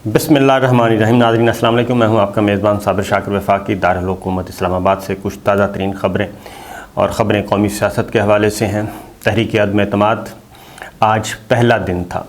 बिस्मिल्लाहिर्रहमानिर्रहीम। नाज़रीन अस्सलाम वालेकुम। मैं हूं आपका मेज़बान साबिर शाकिर वफाकी दारुल हुकूमत इस्लामाबाद से कुछ ताज़ा तरीन ख़बरें और ख़बरें कौमी सियासत के हवाले से हैं। तहरीक अदम एतमाद आज पहला दिन था।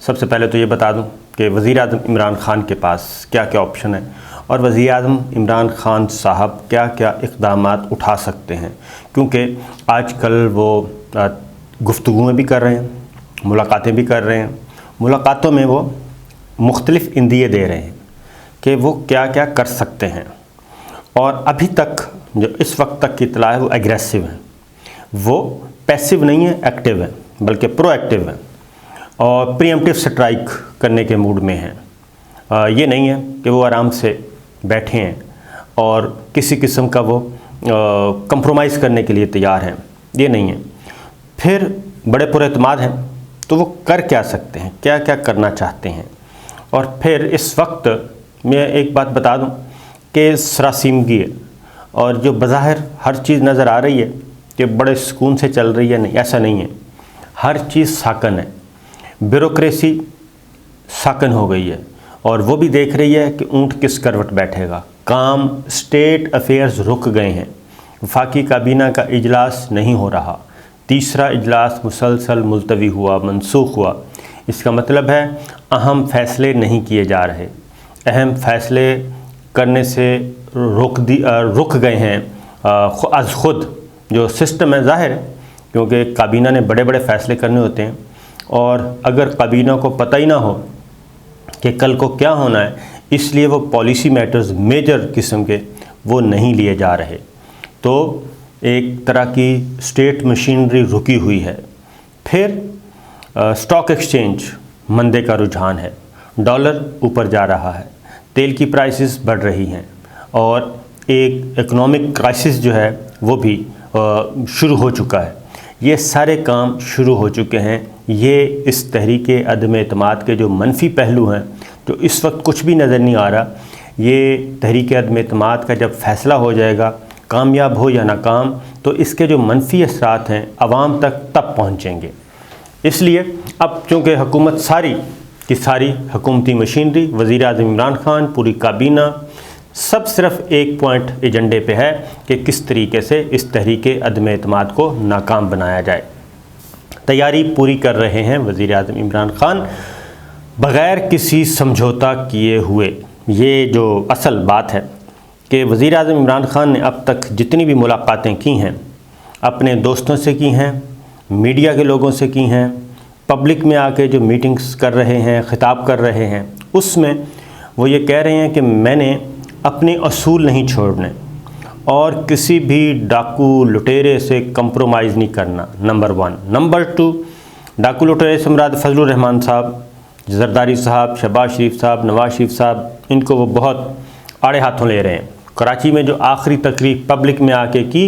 सबसे पहले तो ये बता दूं कि वज़ीर-ए-आज़म इमरान ख़ान के पास क्या क्या ऑप्शन है और वज़ीर-ए-आज़म इमरान ख़ान साहब क्या क्या इक़दामात उठा सकते हैं, क्योंकि आजकल वो गुफ्तगूएँ भी कर रहे हैं, मुलाकातें भी कर रहे हैं। मुलाकातों में वो मुख्तलिफ़ इंदिए दे रहे हैं कि वो क्या क्या कर सकते हैं, और अभी तक जो इस वक्त तक की इत्तला है वो एग्रेसिव है, वो पैसिव नहीं है, एक्टिव है, बल्कि प्रोएक्टिव है और प्रीएम्प्टिव स्ट्राइक करने के मूड में हैं। ये नहीं है कि वो आराम से बैठे हैं और किसी किस्म का वो कंप्रोमाइज़ करने के लिए तैयार हैं, ये नहीं है। फिर बड़े पुरएतमाद हैं, तो वो कर क्या सकते हैं, क्या क्या करना चाहते हैं। और फिर इस वक्त मैं एक बात बता दूं कि सरासीमगी है, और जो बज़ाहिर हर चीज़ नज़र आ रही है कि बड़े सुकून से चल रही है, नहीं, ऐसा नहीं है। हर चीज़ साकन है, ब्यूरोक्रेसी साकन हो गई है, और वो भी देख रही है कि ऊँट किस करवट बैठेगा। काम स्टेट अफेयर्स रुक गए हैं, वफाकी काबीना का इजलास नहीं हो रहा, तीसरा इजलास मुसलसल मुलतवी हुआ, मनसूख हुआ। इसका मतलब है अहम फ़ैसले नहीं किए जा रहे, अहम फ़ैसले करने से रुक गए हैं अज़ ख़ुद। जो सिस्टम है ज़ाहिर है, क्योंकि काबीना ने बड़े बड़े फ़ैसले करने होते हैं, और अगर काबीना को पता ही ना हो कि कल को क्या होना है, इसलिए वो पॉलिसी मैटर्स मेजर किस्म के वो नहीं लिए जा रहे। तो एक तरह की स्टेट मशीनरी रुकी हुई है। फिर स्टॉक एक्सचेंज मंदे का रुझान है, डॉलर ऊपर जा रहा है, तेल की प्राइसेस बढ़ रही हैं, और एक इकोनॉमिक क्राइसिस जो है वो भी शुरू हो चुका है। ये सारे काम शुरू हो चुके हैं। ये इस तहरीक अदम एतमाद के जो मनफी पहलू हैं, जो इस वक्त कुछ भी नज़र नहीं आ रहा, ये तहरीक अदम एतमाद का जब फ़ैसला हो जाएगा, कामयाब हो या नाकाम, तो इसके जो मनफी असरात हैं आवाम तक तब पहुँचेंगे। इसलिए अब चूँकि हुकूमत सारी की सारी हुकूमती मशीनरी, वज़ीर-ए-आज़म इमरान ख़ान, पूरी काबीना, सब सिर्फ एक पॉइंट एजेंडे पे है कि किस तरीके से इस तहरीक अदम एतमाद को नाकाम बनाया जाए। तैयारी पूरी कर रहे हैं वज़ीर-ए-आज़म इमरान ख़ान, बग़ैर किसी समझौता किए हुए। ये जो असल बात है कि वज़ीर-ए-आज़म इमरान ख़ान ने अब तक जितनी भी मुलाकातें की हैं, अपने दोस्तों से की हैं, मीडिया के लोगों से की हैं, पब्लिक में आके जो मीटिंग्स कर रहे हैं, ख़िताब कर रहे हैं, उसमें वो ये कह रहे हैं कि मैंने अपने असूल नहीं छोड़ने और किसी भी डाकू लुटेरे से कंप्रोमाइज़ नहीं करना, नंबर 1। नंबर 2, डाकू लुटेरे से मुराद फजलुर रहमान साहब, जरदारी साहब, शहबाज शरीफ साहब, नवाज शरीफ साहब, इनको वो बहुत आड़े हाथों ले रहे हैं। कराची में जो आखिरी तकरीर पब्लिक में आके की,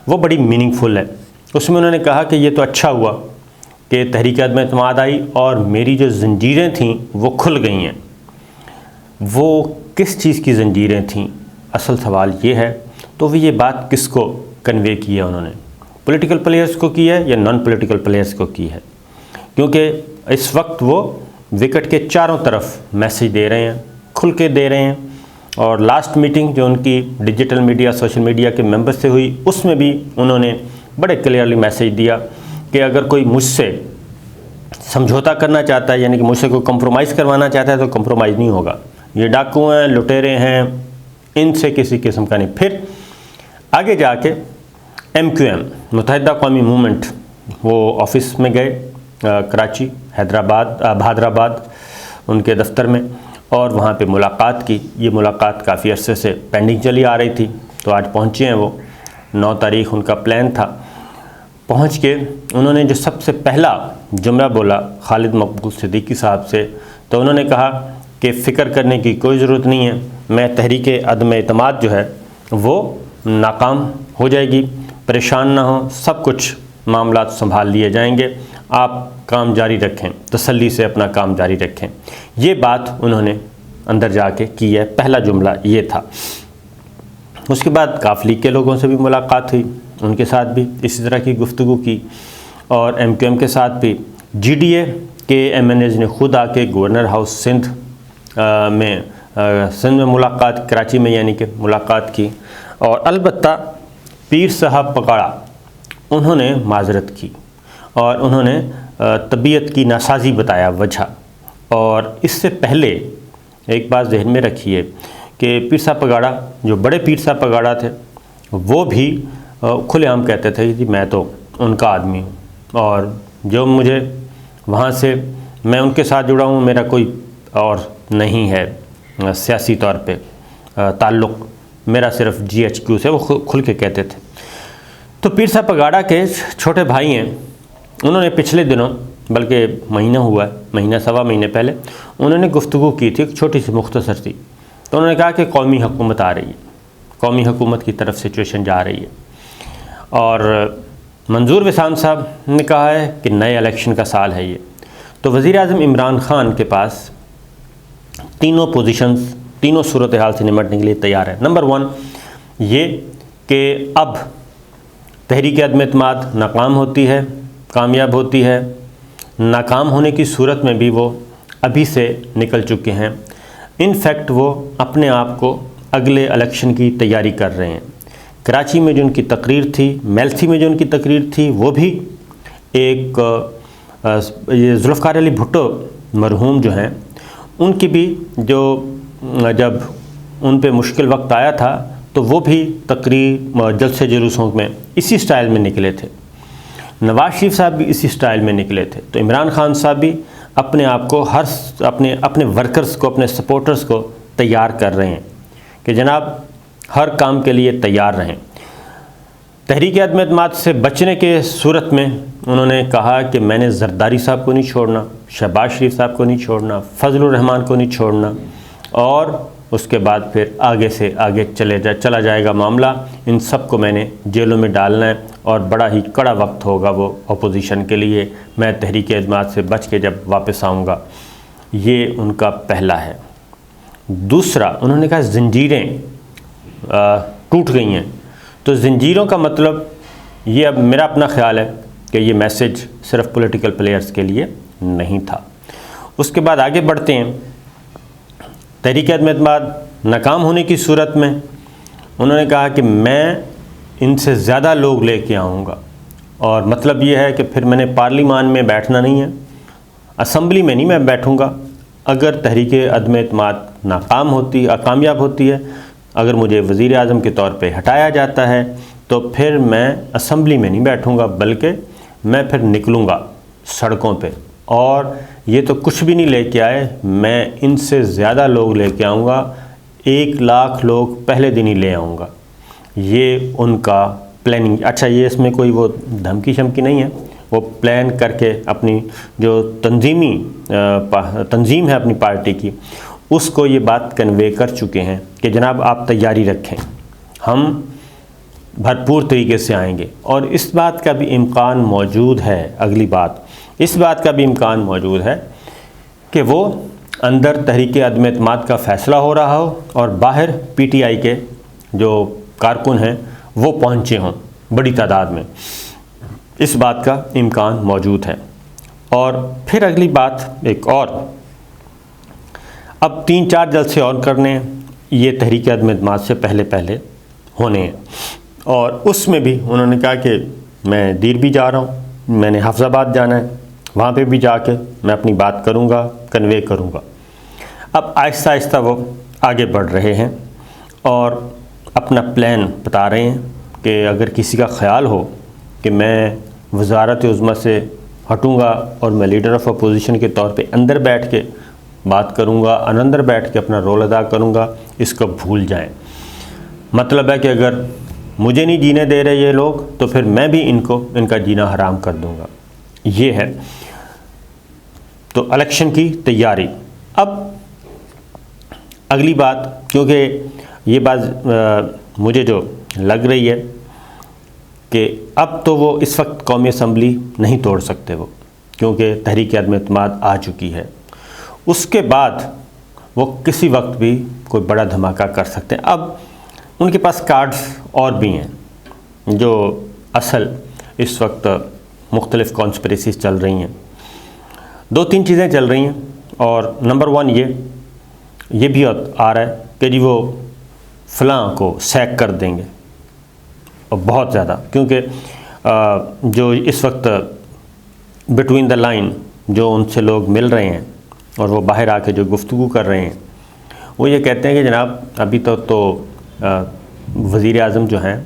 वो बड़ी मीनिंगफुल है। उसमें उन्होंने कहा कि ये तो अच्छा हुआ कि तहरीक अदम एतमाद आई और मेरी जो ज़ंजीरें थीं वो खुल गई हैं। वो किस चीज़ की ज़ंजीरें थीं, असल सवाल ये है। तो ये बात किसको कन्वे की है उन्होंने, पॉलिटिकल प्लेयर्स को की है या नॉन पॉलिटिकल प्लेयर्स को की है? क्योंकि इस वक्त वो विकेट के चारों तरफ मैसेज दे रहे हैं, खुल के दे रहे हैं। और लास्ट मीटिंग जो उनकी डिजिटल मीडिया, सोशल मीडिया के मेंबर्स से हुई, उसमें भी उन्होंने बड़े क्लियरली मैसेज दिया कि अगर कोई मुझसे समझौता करना चाहता है, यानी कि मुझसे कोई कंप्रोमाइज़ करवाना चाहता है, तो कंप्रोमाइज़ नहीं होगा। ये डाकू हैं, लुटेरे हैं, इनसे किसी किस्म का नहीं। फिर आगे जाके MQM, मुत्तहिदा कौमी मूवमेंट, वो ऑफिस में गए कराची, हैदराबाद, भादराबाद, उनके दफ्तर में, और वहाँ पे मुलाकात की। ये मुलाकात काफ़ी अरसे से पेंडिंग चली आ रही थी, तो आज पहुँचे हैं वो। 9 तारीख उनका प्लान था। पहुँच के उन्होंने जो सबसे पहला जुमला बोला खालिद मकबूल सिद्दीकी साहब से, तो उन्होंने कहा कि फ़िक्र करने की कोई ज़रूरत नहीं है, मैं तहरीक अदम एतमाद जो है वो नाकाम हो जाएगी, परेशान ना हो, सब कुछ मामला संभाल लिए जाएंगे, आप काम जारी रखें, तसल्ली से अपना काम जारी रखें। ये बात उन्होंने अंदर जाके की है, पहला जुमला ये था। उसके बाद काफ लीग के लोगों से भी मुलाकात हुई, उनके साथ भी इसी तरह की गुफ्तगू की, और MQM के साथ भी। GDA के MNAs ने खुद आके गवर्नर हाउस सिंध में सिंध में मुलाकात, कराची में यानी कि मुलाकात की, और अलबत्ता पीर साहब पकाड़ा उन्होंने माजरत की और उन्होंने तबीयत की नासाजी बताया वजह। और इससे पहले एक बात जहन में रखिए कि पीर साहब पगाड़ा, जो बड़े पीर साहब पगाड़ा थे, वो भी खुलेआम कहते थे कि मैं तो उनका आदमी हूँ और जो मुझे वहाँ से, मैं उनके साथ जुड़ा हूँ, मेरा कोई और नहीं है सियासी तौर पे ताल्लुक़, मेरा सिर्फ GHQ से, वो खुल के कहते थे। तो पीर साहब पगाड़ा के छोटे भाई हैं, उन्होंने पिछले दिनों, बल्कि महीना हुआ है, महीना सवा महीने पहले, उन्होंने गुफ्तगू की थी, एक छोटी सी मुख्तसर सी। तो उन्होंने कहा कि कौमी हुकूमत आ रही है, कौमी हुकूमत की तरफ सिचुएशन जा रही है। और मंजूर वसाम साहब ने कहा है कि नए इलेक्शन का साल है ये। तो वज़ीर आज़म इमरान ख़ान के पास तीनों पोजीशंस, तीनों सूरत हाल से निपटने के लिए तैयार है। नंबर 1 ये कि अब तहरीक अदम-ए-इत्तेमाद नाकाम होती है, कामयाब होती है, नाकाम होने की सूरत में भी वो अभी से निकल चुके हैं। इनफैक्ट वो अपने आप को अगले इलेक्शन की तैयारी कर रहे हैं। कराची में जो उनकी तकरीर थी, मेल्सी में जो उनकी तकरीर थी, वो भी एक ये ज़ुल्फ़िकार अली भुट्टो मरहूम जो हैं, उनकी भी जो जब उन पे मुश्किल वक्त आया था तो वो भी तकरीर जलसे जुलूसों में इसी स्टाइल में निकले थे। नवाज शरीफ साहब भी इसी स्टाइल में निकले थे। तो इमरान खान साहब भी अपने आप को अपने वर्कर्स को, अपने सपोर्टर्स को तैयार कर रहे हैं कि जनाब हर काम के लिए तैयार रहें। तहरीक अदम-ए-इत्तेमाद से बचने के सूरत में उन्होंने कहा कि मैंने जरदारी साहब को नहीं छोड़ना, शहबाज शरीफ साहब को नहीं छोड़ना, फजलुर रहमान को नहीं छोड़ना, और उसके बाद फिर आगे से आगे चला जाएगा मामला। इन सब को मैंने जेलों में डालना है और बड़ा ही कड़ा वक्त होगा वो अपोजिशन के लिए। मैं तहरीक अदम-ए-इत्तेमाद से बच के जब वापस आऊँगा, ये उनका पहला है। दूसरा, उन्होंने कहा ज़ंजीरें टूट गई हैं। तो ज़ंजीरों का मतलब ये, अब मेरा अपना ख्याल है कि ये मैसेज सिर्फ पॉलिटिकल प्लेयर्स के लिए नहीं था। उसके बाद आगे बढ़ते हैं। तहरीक अदम-ए-इत्तेमाद नाकाम होने की सूरत में उन्होंने कहा कि मैं इनसे ज़्यादा लोग लेके आऊँगा, और मतलब ये है कि फिर मैंने पार्लिमान में बैठना नहीं है, असम्बली में नहीं मैं बैठूँगा। अगर तहरीक अदम-ए-इत्तेमाद कामयाब होती है, अगर मुझे वज़ीर आज़म के तौर पे हटाया जाता है, तो फिर मैं असम्बली में नहीं बैठूँगा, बल्कि मैं फिर निकलूँगा सड़कों पे। और ये तो कुछ भी नहीं लेके आए, मैं इनसे ज़्यादा लोग लेके आऊँगा, 1 लाख लोग पहले दिन ही ले आऊँगा। ये उनका प्लानिंग। अच्छा, ये इसमें कोई वो धमकी शमकी नहीं है, वो प्लान करके अपनी जो तंजीम है अपनी पार्टी की, उसको ये बात कन्वे कर चुके हैं कि जनाब आप तैयारी रखें, हम भरपूर तरीके से आएंगे। और इस बात का भी इम्कान मौजूद है, अगली बात, इस बात का भी इम्कान मौजूद है कि वो अंदर तहरीक अदम-ए-इत्तेमाद का फ़ैसला हो रहा हो और बाहर PTI के जो कारकुन हैं वो पहुँचे हों बड़ी तादाद में। इस बात का इम्कान मौजूद है। और फिर अगली बात एक और, अब 3-4 जलसे और करने हैं, ये तहरीक अदम-ए-इत्तेमाद से पहले होने हैं। और उसमें भी उन्होंने कहा कि मैं दीर भी जा रहा हूँ, मैंने हफ्ज़ाबाद जाना है, वहाँ पे भी जाके मैं अपनी बात करूँगा, कन्वे करूँगा। अब आहिस्ता आहिस्ता वो आगे बढ़ रहे हैं और अपना प्लान बता रहे हैं कि अगर किसी का ख्याल हो कि मैं वज़ारत उज़्मा से हटूँगा और मैं लीडर ऑफ अपोजिशन के तौर पे अंदर बैठ के बात करूँगा, अंदर बैठ के अपना रोल अदा करूँगा, इसको भूल जाएं। मतलब है कि अगर मुझे नहीं जीने दे रहे ये लोग, तो फिर मैं भी इनका जीना हराम कर दूँगा। ये है तो इलेक्शन की तैयारी। अब अगली बात, क्योंकि ये बात मुझे जो लग रही है कि अब तो वो इस वक्त कौमी असम्बली नहीं तोड़ सकते वो, क्योंकि तहरीक अदम-ए-इत्तेमाद आ चुकी है। उसके बाद वो किसी वक्त भी कोई बड़ा धमाका कर सकते हैं। अब उनके पास कार्ड्स और भी हैं जो असल इस वक्त मुख्तलिफ़ कॉन्स्पिरेसीज़ चल रही हैं। 2-3 चीज़ें चल रही हैं। और नंबर 1 ये ये भी आ रहा है कि जी वो फ़लाँ को सैक कर देंगे, और बहुत ज़्यादा, क्योंकि जो इस वक्त बिटवीन द लाइन जो उनसे लोग मिल रहे हैं और वो बाहर आके जो गुफ्तगू कर रहे हैं, वो ये कहते हैं कि जनाब अभी तो वज़ीर आज़म जो हैं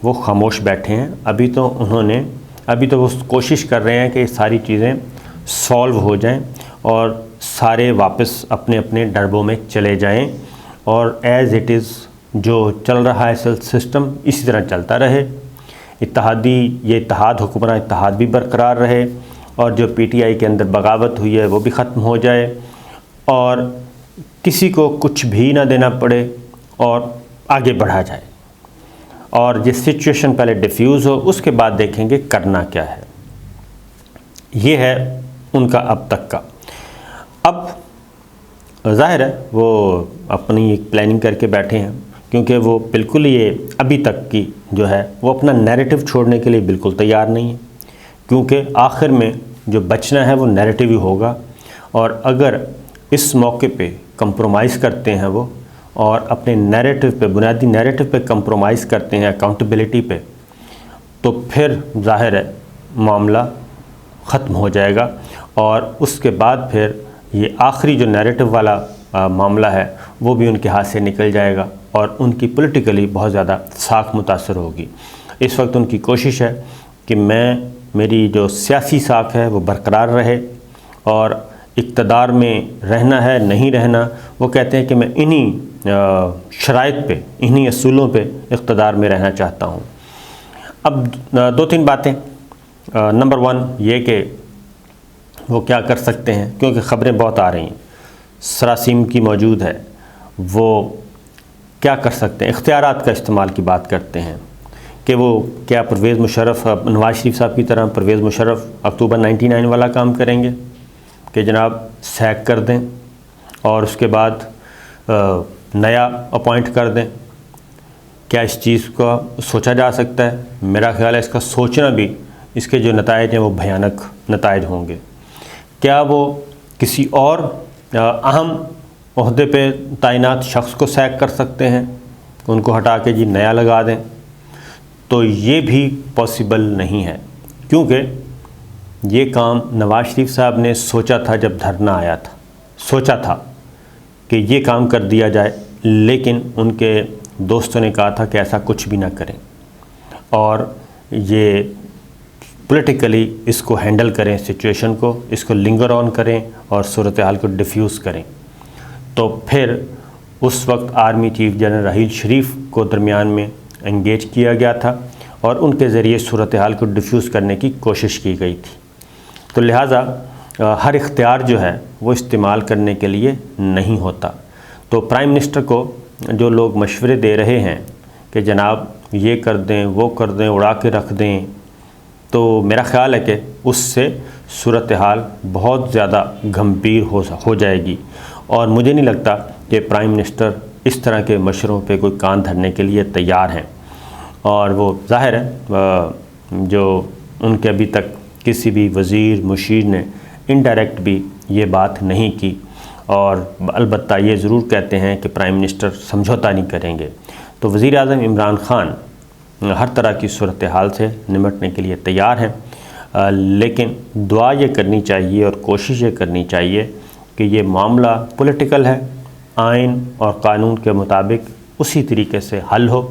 वो खामोश बैठे हैं, अभी तो वो कोशिश कर रहे हैं कि सारी चीज़ें सॉल्व हो जाएं और सारे वापस अपने अपने डरबों में चले जाएं, और एज़ इट इज़ जो चल रहा है सिस्टम इसी तरह चलता रहे, ये इत्तेहाद हुक्मरान इत्तेहाद भी बरकरार रहे, और जो पीटीआई के अंदर बगावत हुई है वो भी ख़त्म हो जाए, और किसी को कुछ भी ना देना पड़े और आगे बढ़ा जाए, और ये सिचुएशन पहले डिफ्यूज़ हो, उसके बाद देखेंगे करना क्या है। ये है उनका अब तक का। अब ज़ाहिर है वो अपनी एक प्लानिंग करके बैठे हैं, क्योंकि वो बिल्कुल ये अभी तक की जो है वो अपना नैरेटिव छोड़ने के लिए बिल्कुल तैयार नहीं है, क्योंकि आखिर में जो बचना है वो नैरेटिव ही होगा, और अगर इस मौके पे कंप्रोमाइज़ करते हैं वो और अपने नैरेटिव पे, बुनियादी नैरेटिव पे कंप्रोमाइज़ करते हैं अकाउंटेबिलिटी पे, तो फिर ज़ाहिर है मामला ख़त्म हो जाएगा, और उसके बाद फिर ये आखिरी जो नैरेटिव वाला मामला है वो भी उनके हाथ से निकल जाएगा, और उनकी पॉलिटिकली बहुत ज़्यादा साख मुतासर होगी। इस वक्त उनकी कोशिश है कि मेरी जो सियासी साख है वो बरकरार रहे, और इक़्तिदार में रहना है नहीं रहना, वो कहते हैं कि मैं इन्हीं शराइत पे, इन्हीं असूलों पे इक़्तिदार में रहना चाहता हूँ। अब दो तीन बातें। नंबर 1 ये कि वो क्या कर सकते हैं, क्योंकि ख़बरें बहुत आ रही हैं, सरासीम की मौजूद है, वो क्या कर सकते हैं। इख्तियारात का इस्तेमाल की बात करते हैं कि वो क्या परवेज़ मुशर्रफ, नवाज़ शरीफ साहब की तरह परवेज़ मुशर्रफ अक्टूबर 99 वाला काम करेंगे कि जनाब सैक कर दें और उसके बाद नया अपॉइंट कर दें। क्या इस चीज़ का सोचा जा सकता है? मेरा ख़्याल है इसका सोचना भी, इसके जो नताइज हैं वो भयानक नताइज होंगे। क्या वो किसी और अहम ओहदे पे तैनात शख्स को सैक कर सकते हैं, उनको हटा के जी नया लगा दें? तो ये भी पॉसिबल नहीं है, क्योंकि ये काम नवाज़ शरीफ साहब ने सोचा था जब धरना आया था, सोचा था कि ये काम कर दिया जाए, लेकिन उनके दोस्तों ने कहा था कि ऐसा कुछ भी ना करें और ये पॉलिटिकली इसको हैंडल करें, सिचुएशन को, इसको लिंगर ऑन करें और सूरत हाल को डिफ्यूज़ करें। तो फिर उस वक्त आर्मी चीफ जनरल राहील शरीफ को दरमियान में एंगेज किया गया था और उनके ज़रिए सूरत हाल को डिफ्यूज़ करने की कोशिश की गई थी। तो लिहाजा हर इख्तियार जो है वो इस्तेमाल करने के लिए नहीं होता। तो प्राइम मिनिस्टर को जो लोग मशवरे दे रहे हैं कि जनाब ये कर दें, वो कर दें, उड़ा के रख दें, तो मेरा ख़्याल है कि उससे सूरत हाल बहुत ज़्यादा गंभीर हो जाएगी, और मुझे नहीं लगता कि प्राइम मिनिस्टर इस तरह के मशवरों पे कोई कान धरने के लिए तैयार हैं। और वो ज़ाहिर है जो उनके अभी तक किसी भी वज़ीर मुशीर ने इनडायरेक्ट भी ये बात नहीं की, और अलबत्ता ये ज़रूर कहते हैं कि प्राइम मिनिस्टर समझौता नहीं करेंगे। तो वज़ीर आज़म इमरान ख़ान हर तरह की सूरत हाल से निमटने के लिए तैयार हैं, लेकिन दुआ ये करनी चाहिए और कोशिश ये करनी चाहिए कि ये मामला पॉलिटिकल है, आइन और कानून के मुताबिक उसी तरीके से हल हो।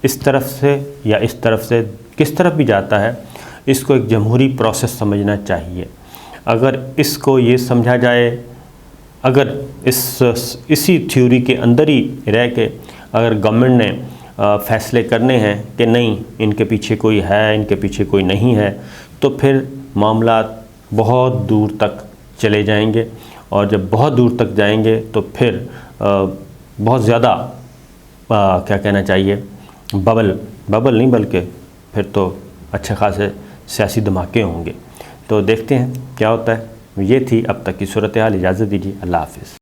इस तरफ से या इस तरफ से, किस तरफ भी जाता है, इसको एक जमहूरी प्रोसेस समझना चाहिए। अगर इसको ये समझा जाए, अगर इसी थ्योरी के अंदर ही रह के अगर गवर्नमेंट ने फ़ैसले करने हैं कि नहीं इनके पीछे कोई है, इनके पीछे कोई नहीं है, तो फिर मामला बहुत दूर तक चले जाएंगे, और जब बहुत दूर तक जाएंगे तो फिर बहुत ज़्यादा क्या कहना चाहिए, बबल नहीं बल्कि फिर तो अच्छे खासे सियासी धमाके होंगे। तो देखते हैं क्या होता है। ये थी अब तक की सूरत हाल। इजाज़त दीजिए, अल्लाह हाफ़िज़।